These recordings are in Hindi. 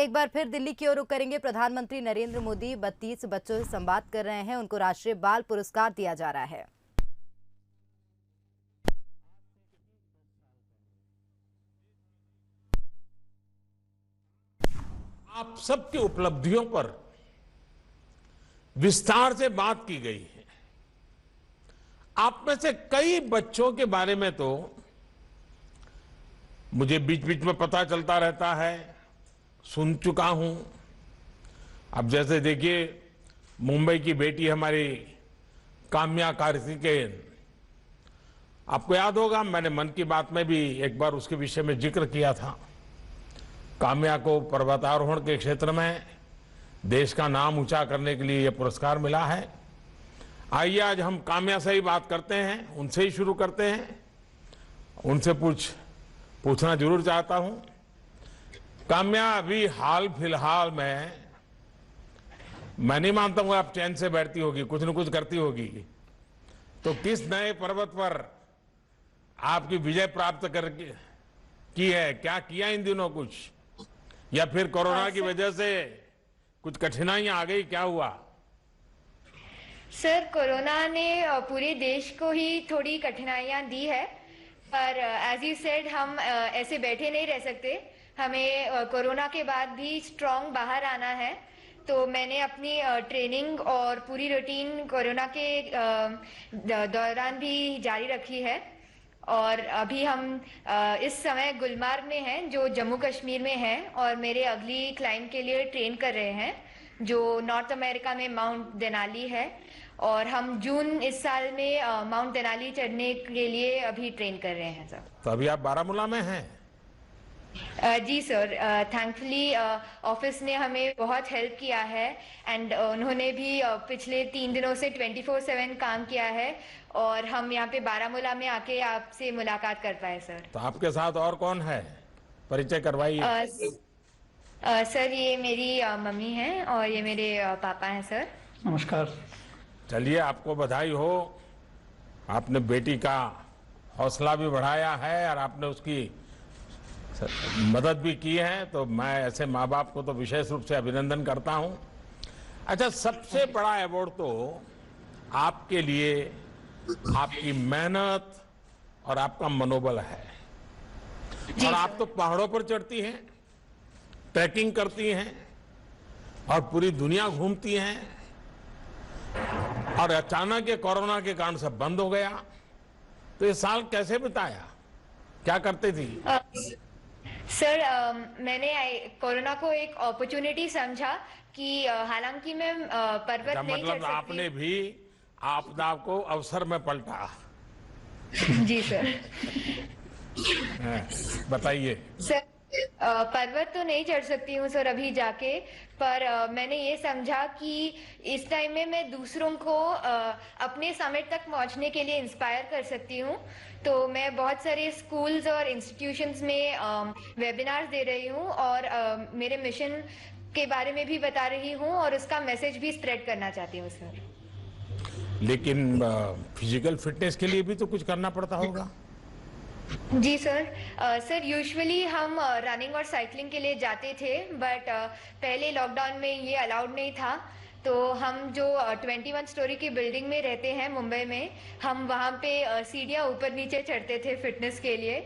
एक बार फिर दिल्ली की ओर रुख करेंगे। प्रधानमंत्री नरेंद्र मोदी 32 बच्चों से संवाद कर रहे हैं। उनको राष्ट्रीय बाल पुरस्कार दिया जा रहा है। आप सबकी उपलब्धियों पर विस्तार से बात की गई है। आप में से कई बच्चों के बारे में तो मुझे बीच बीच में पता चलता रहता है, सुन चुका हूं। अब जैसे देखिए, मुंबई की बेटी हमारी काम्या कार्तिकेयन, आपको याद होगा मैंने मन की बात में भी एक बार उसके विषय में जिक्र किया था। काम्या को पर्वतारोहण के क्षेत्र में देश का नाम ऊंचा करने के लिए यह पुरस्कार मिला है। आइए आज हम काम्या से ही बात करते हैं, उनसे ही शुरू करते हैं। उनसे पूछना जरूर चाहता हूं। काम्या, अभी हाल फिलहाल में मैं नहीं मानता हूं आप चैन से बैठती होगी, कुछ न कुछ करती होगी। तो किस नए पर्वत पर आपकी विजय प्राप्त करके की है? क्या किया इन दिनों कुछ, या फिर कोरोना की वजह से कुछ कठिनाइयां आ गई, क्या हुआ? सर, कोरोना ने पूरे देश को ही थोड़ी कठिनाइयां दी है, पर एज यू सेड हम ऐसे बैठे नहीं रह सकते। हमें कोरोना के बाद भी स्ट्रांग बाहर आना है। तो मैंने अपनी ट्रेनिंग और पूरी रूटीन कोरोना के दौरान भी जारी रखी है। और अभी हम इस समय गुलमर्ग में हैं, जो जम्मू कश्मीर में है, और मेरे अगली क्लाइंब के लिए ट्रेन कर रहे हैं, जो नॉर्थ अमेरिका में माउंट देनाली है। और हम जून इस साल में माउंट देनाली चढ़ने के लिए अभी ट्रेन कर रहे हैं सर। तो अभी आप बारामूला में हैं? जी सर, थैंकफुली ऑफिस ने हमें बहुत हेल्प किया है, एंड उन्होंने भी पिछले 3 दिनों से 24/7 काम किया है, और हम यहाँ पे बारामूला में आके आपसे मुलाकात कर पाए सर। तो आपके साथ और कौन है, परिचय करवाइए। सर, ये मेरी मम्मी हैं और ये मेरे पापा हैं सर। नमस्कार। चलिए, आपको बधाई हो। आपने बेटी का हौसला भी बढ़ाया है और आपने उसकी मदद भी की है, तो मैं ऐसे माँ बाप को तो विशेष रूप से अभिनंदन करता हूं। अच्छा, सबसे बड़ा अवार्ड तो आपके लिए आपकी मेहनत और आपका मनोबल है। और आप तो पहाड़ों पर चढ़ती हैं, ट्रैकिंग करती हैं और पूरी दुनिया घूमती हैं, और अचानक ये कोरोना के कारण सब बंद हो गया। तो ये साल कैसे बिताया, क्या करते थी? सर, मैंने कोरोना को एक अपॉर्चुनिटी समझा कि हालांकि मैं पर्वत नहीं चढ़ मतलब सकती। आपने भी आपदा को अवसर में पलटा। जी सर। बताइए। सर, पर्वत तो नहीं चढ़ सकती हूँ सर अभी जाके, पर मैंने ये समझा कि इस टाइम में मैं दूसरों को अपने समिट तक पहुँचने के लिए इंस्पायर कर सकती हूँ। तो मैं बहुत सारे स्कूल्स और इंस्टीट्यूशंस में वेबिनार्स दे रही हूँ, और मेरे मिशन के बारे में भी बता रही हूँ, और उसका मैसेज भी स्प्रेड करना चाहती हूँ सर। लेकिन फिजिकल फिटनेस के लिए भी तो कुछ करना पड़ता होगा। जी सर। सर, यूजुअली हम रनिंग और साइकिलिंग के लिए जाते थे, बट पहले लॉकडाउन में ये अलाउड नहीं था। तो हम जो 21 स्टोरी की बिल्डिंग में रहते हैं मुंबई में, हम वहाँ पे सीढ़ियाँ ऊपर नीचे चढ़ते थे फिटनेस के लिए।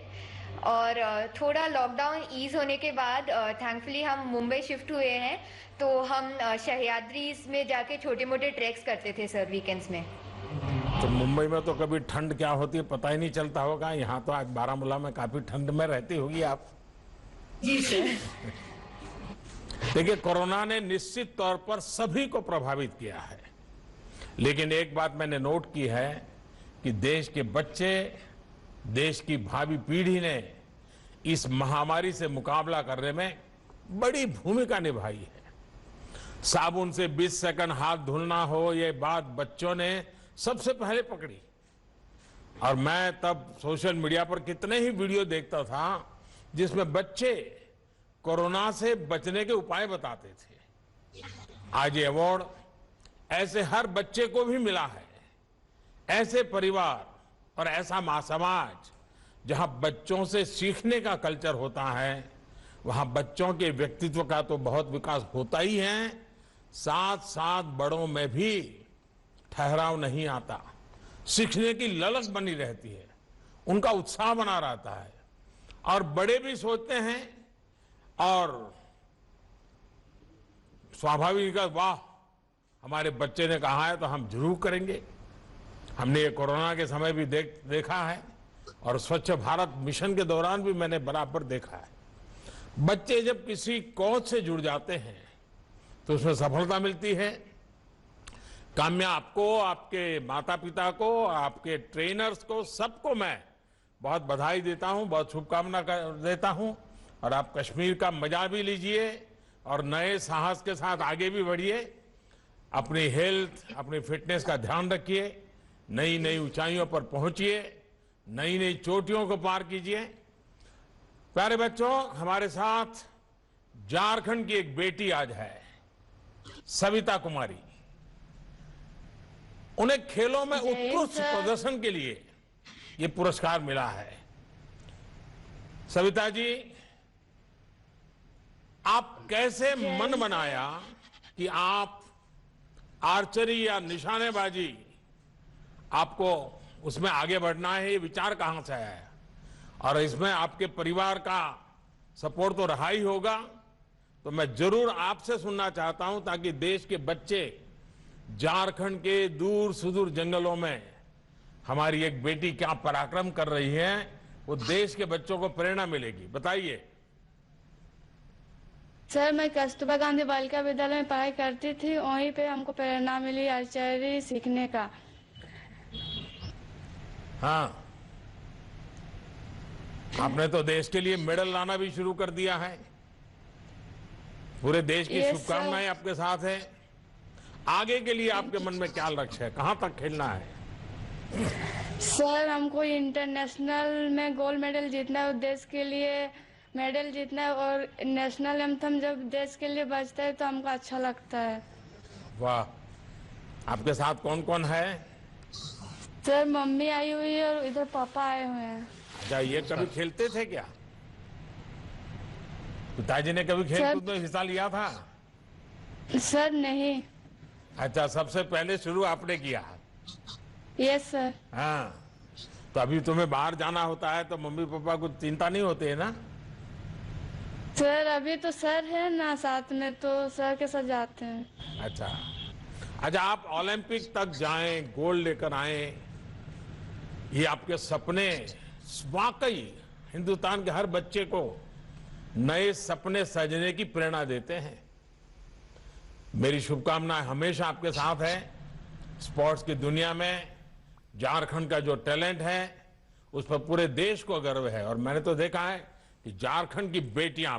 और थोड़ा लॉकडाउन ईज होने के बाद थैंकफुली हम मुंबई शिफ्ट हुए हैं, तो हम सह्याद्री में जाके छोटे मोटे ट्रैक्स करते थे सर वीकेंड्स में। तो मुंबई में तो कभी ठंड क्या होती है पता ही नहीं चलता होगा। यहाँ तो आज बारामूला में काफी ठंड में रहती होगी आप। जी सर। देखिए, कोरोना ने निश्चित तौर पर सभी को प्रभावित किया है, लेकिन एक बात मैंने नोट की है कि देश के बच्चे, देश की भावी पीढ़ी ने इस महामारी से मुकाबला करने में बड़ी भूमिका निभाई है। साबुन से 20 सेकंड हाथ धुलना हो, ये बात बच्चों ने सबसे पहले पकड़ी। और मैं तब सोशल मीडिया पर कितने ही वीडियो देखता था जिसमें बच्चे कोरोना से बचने के उपाय बताते थे। आज ये अवार्ड ऐसे हर बच्चे को भी मिला है। ऐसे परिवार और ऐसा समाज जहां बच्चों से सीखने का कल्चर होता है, वहां बच्चों के व्यक्तित्व का तो बहुत विकास होता ही है, साथ साथ बड़ों में भी ठहराव नहीं आता, सीखने की ललक बनी रहती है, उनका उत्साह बना रहता है। और बड़े भी सोचते हैं और स्वाभाविक है, वाह हमारे बच्चे ने कहा है तो हम जरूर करेंगे। हमने ये कोरोना के समय भी देखा है और स्वच्छ भारत मिशन के दौरान भी मैंने बराबर देखा है। बच्चे जब किसी कौज से जुड़ जाते हैं तो उसमें सफलता मिलती है। काम्या, आपको, आपके माता पिता को, आपके ट्रेनर्स को, सबको मैं बहुत बधाई देता हूं, बहुत शुभकामना देता हूं। और आप कश्मीर का मजा भी लीजिए और नए साहस के साथ आगे भी बढ़िए। अपनी हेल्थ, अपनी फिटनेस का ध्यान रखिए, नई नई ऊंचाइयों पर पहुंचिए, नई नई चोटियों को पार कीजिए। प्यारे बच्चों, हमारे साथ झारखंड की एक बेटी आज है, सविता कुमारी। उन्हें खेलों में उत्कृष्ट प्रदर्शन के लिए ये पुरस्कार मिला है। सविता जी, आप कैसे मन बनाया कि आप आर्चरी या निशानेबाजी, आपको उसमें आगे बढ़ना है, ये विचार कहां से आया? और इसमें आपके परिवार का सपोर्ट तो रहा ही होगा, तो मैं जरूर आपसे सुनना चाहता हूं ताकि देश के बच्चे झारखंड के दूर सुदूर जंगलों में हमारी एक बेटी क्या पराक्रम कर रही है, वो देश के बच्चों को प्रेरणा मिलेगी। बताइए। सर, मैं कस्तूरबा गांधी बालिका विद्यालय में पढ़ाई करती थी, वहीं पे हमको प्रेरणा मिली आर्चरी सीखने का। हाँ, आपने तो देश के लिए मेडल लाना भी शुरू कर दिया है। पूरे देश की शुभकामनाएं आपके साथ हैं। आगे के लिए आपके मन में क्या लक्ष्य है, कहां तक खेलना है? सर, हमको इंटरनेशनल में गोल्ड मेडल जीतना है, देश के लिए मेडल जीतना है। और नेशनल एंथम जब देश के लिए बजता है तो हमको अच्छा लगता है। वाह, आपके साथ कौन कौन है? सर, मम्मी आई हुई है और इधर पापा आए हुए हैं। अच्छा, ये कभी खेलते थे क्या? पिताजी ने कभी खेलकूद में हिस्सा लिया था? सर नहीं। अच्छा, सबसे पहले शुरू आपने किया? Yes sir. हाँ, तो अभी तुम्हें बाहर जाना होता है तो मम्मी पापा को चिंता नहीं होती है ना? सर, अभी तो सर है ना साथ में, तो सर के साथ जाते हैं। अच्छा, आप ओलंपिक तक जाएं, गोल्ड लेकर आए, ये आपके सपने वाकई हिंदुस्तान के हर बच्चे को नए सपने सजने की प्रेरणा देते हैं। मेरी शुभकामनाएं हमेशा आपके साथ है। स्पोर्ट्स की दुनिया में झारखंड का जो टैलेंट है उस पर पूरे देश को गर्व है। और मैंने तो देखा है कि झारखंड की बेटियां